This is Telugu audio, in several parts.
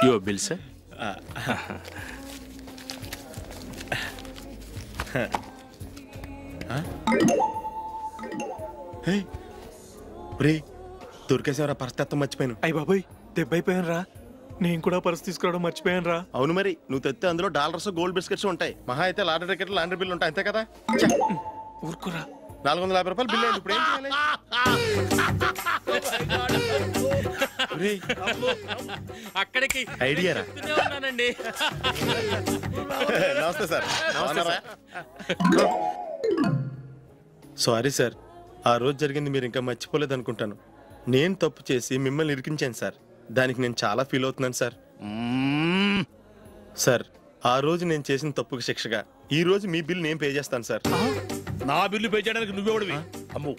Your bill sir. దొరికేసేవరా పరిస్థితి మర్చిపోయాను. అయ్య బాబాయ్ దెబ్బైపోయాను రా. నేను కూడా పర్స్ తీసుకురావడం మర్చిపోయాను రా. అవును మరి నువ్వు తెస్తే అందులో డాలర్స్ గోల్డ్ బిస్కెట్స్ ఉంటాయి. మహా అయితే లాటరీ టికెట్ లాండ్రీ బిల్లు ఉంటాయి అంతే కదా. ఊరుకురా. 450 రూపాయలు బిల్లు అయింది. ఇప్పుడు ఏం చేయాలి? అక్కడికి ఐడియా రా. నమస్తే సార్. సారీ సార్, ఆ రోజు జరిగింది మీరు ఇంకా మర్చిపోలేదు అనుకుంటాను. నేను తప్పు చేసి మిమ్మల్ని ఇరికించాను సార్. దానికి నేను చాలా ఫీల్ అవుతున్నాను సార్. సార్ ఆ రోజు నేను చేసిన తప్పుకి శిక్షగా ఈ రోజు మీ బిల్ నేను పే చేస్తాను సార్. నా బిల్లు పే చేయడానికి నువ్వెవడివి? అమ్మో,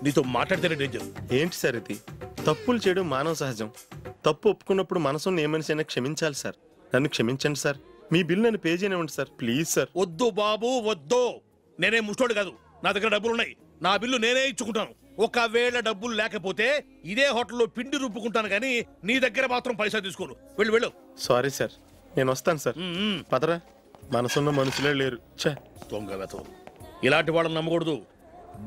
నీతో మాట్లాడితేనే డేంజర్. ఏంటి సార్ ఇది? తప్పులు చేయడం మానవ సహజం. తప్పు ఒప్పుకున్నప్పుడు మనసుని ఏ మనిషి అయినా క్షమించాలి సార్. నన్ను క్షమించండి సార్. మీ బిల్ నన్ను పే చేయనివ్వండి సార్ ప్లీజ్ సార్. వద్దు బాబు వద్దు. నేనే ముష్టోడు కాదు, నా దగ్గర డబ్బులున్నాయి. నా బిల్లు నేనే ఇచ్చుకుంటాను. ఒకవేళ డబ్బులు లేకపోతే ఇదే హోటల్లో పిండి రుబ్బుకుంటాను కానీ నీ దగ్గర మాత్రం పైసా తీసుకోను. వెళ్ళు వెళ్ళు. సారీ సార్, నేను వస్తాను సార్. పదరా, మనసున్న మనుషులే లేరు. దొంగ వెతవు. ఇలాంటి వాళ్ళని నమ్మకూడదు.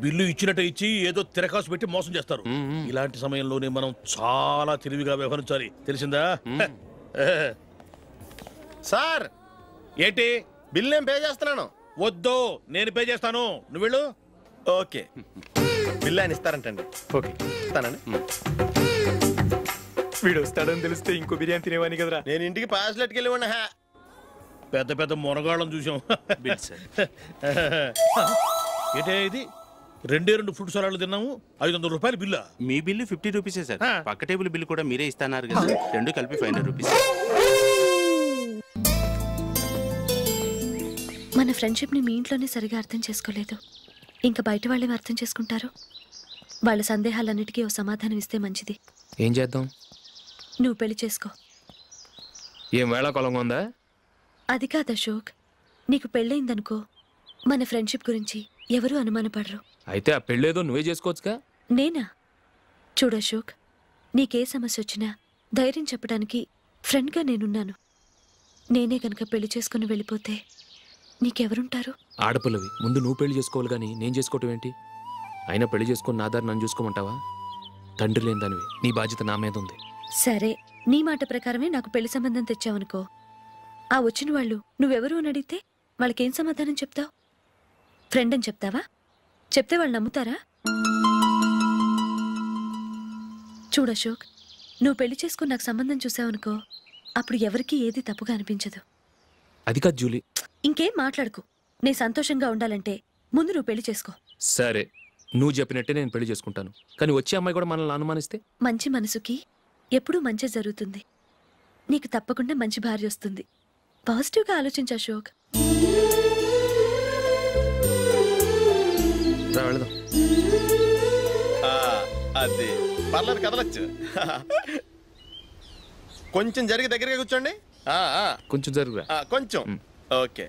బిల్లు ఇచ్చినట్టు ఇచ్చి ఏదో తిరకాసు పెట్టి మోసం చేస్తారు. ఇలాంటి సమయంలోనే మనం చాలా తెలివిగా వ్యవహరించాలి, తెలిసిందా? సార్ ఏంటి? బిల్ నేను పే చేస్తున్నాను. వద్దు, నేను పే చేస్తాను. నువ్వు వెళ్ళు. ఓకే, బిల్ ఆయన ఇస్తారంటండి. ఓకే ఇస్తానండి. వీడు వస్తాడని తెలిస్తే ఇంకో బిర్యానీ తినేవాని కదరా. నేను ఇంటికి పాస్లెట్కి వెళ్ళివ్వండి. పెద్ద పెద్ద మొనగాళ్ళం చూసాం. Bill sir. ఏంటే ఇది? 2 ఫ్రూట్ సలాడ్లు తిన్నాము, 500 రూపాయలు బిల్లా? మీ బిల్లు 50 రూపీసే సార్. పక్క టేబుల్ బిల్లు కూడా మీరే ఇస్తాన్నారు కదా. రెండు కలిపి 500 రూపీస్. మన ఫ్రెండ్షిప్ ని మీ ఇంట్లోనే సరిగా అర్థం చేసుకోలేదు, ఇంకా బయట వాళ్ళేమి అర్థం చేసుకుంటారు? వాళ్ళ సందేహాలన్నిటికీ ఓ సమాధానం ఇస్తే మంచిది. ఏం చేద్దాం? నువ్వు పెళ్లి చేసుకో. ఏం వేళాకొలంగా ఉందా? అది కాదు అశోక్, నీకు పెళ్ళయిందనుకో మన ఫ్రెండ్షిప్ గురించి ఎవరూ అనుమానపడరు. అయితే ఆ పెళ్ళేదో నువ్వే చేసుకోవచ్చుగా. నేనా? చూడు అశోక్, నీకే సమస్య వచ్చినా ధైర్యం చెప్పడానికి ఫ్రెండ్గా నేనున్నాను. నేనే గనక పెళ్లి చేసుకుని వెళ్ళిపోతే నీకెవరుంటారు? ఆడపిల్లవి, ముందు నువ్వు పెళ్లి చేసుకోవాలి కానీ నేను చేసుకోవటం ఏంటి? అయినా పెళ్లి చేసుకుని నా దారి నన్ను చూసుకోమంటావా? తండ్రి లేని దానివి, నీ బాధ్యత నా మీద ఉంది. సరే, నీ మాట ప్రకారమే నాకు పెళ్లి సంబంధం తెచ్చావనుకో, ఆ వచ్చిన వాళ్ళు నువ్వెవరు అని అడిగితే వాళ్ళకేం సమాధానం చెప్తావు? ఫ్రెండ్ అని చెప్తావా? చెప్తే వాళ్ళు నమ్ముతారా? చూడు అశోక్, నువ్వు పెళ్లి చేసుకుని నాకు సంబంధం చూసావనుకో, అప్పుడు ఎవరికీ ఏది తప్పుగా అనిపించదు. అది కాదు జూలీ. ఇంకేం మాట్లాడుకు. నేను సంతోషంగా ఉండాలంటే ముందు నువ్వు పెళ్లి చేసుకో. సరే, నువ్వు చెప్పినట్టే నేను పెళ్లి చేసుకుంటాను. కానీ వచ్చే అమ్మాయి కూడా మనల్ని అనుమానిస్తే? మంచి మనసుకి ఎప్పుడూ మంచి జరుగుతుంది. నీకు తప్పకుండా మంచి భార్య వస్తుంది. పాజిటివ్గా ఆలోచించు అశోక్. వెళదాం. అది పర్లేదు, కదలచ్చు. కొంచెం జరిగి దగ్గరగా కూర్చోండి. కొంచెం జరుగురా. కొంచెం. ఓకే.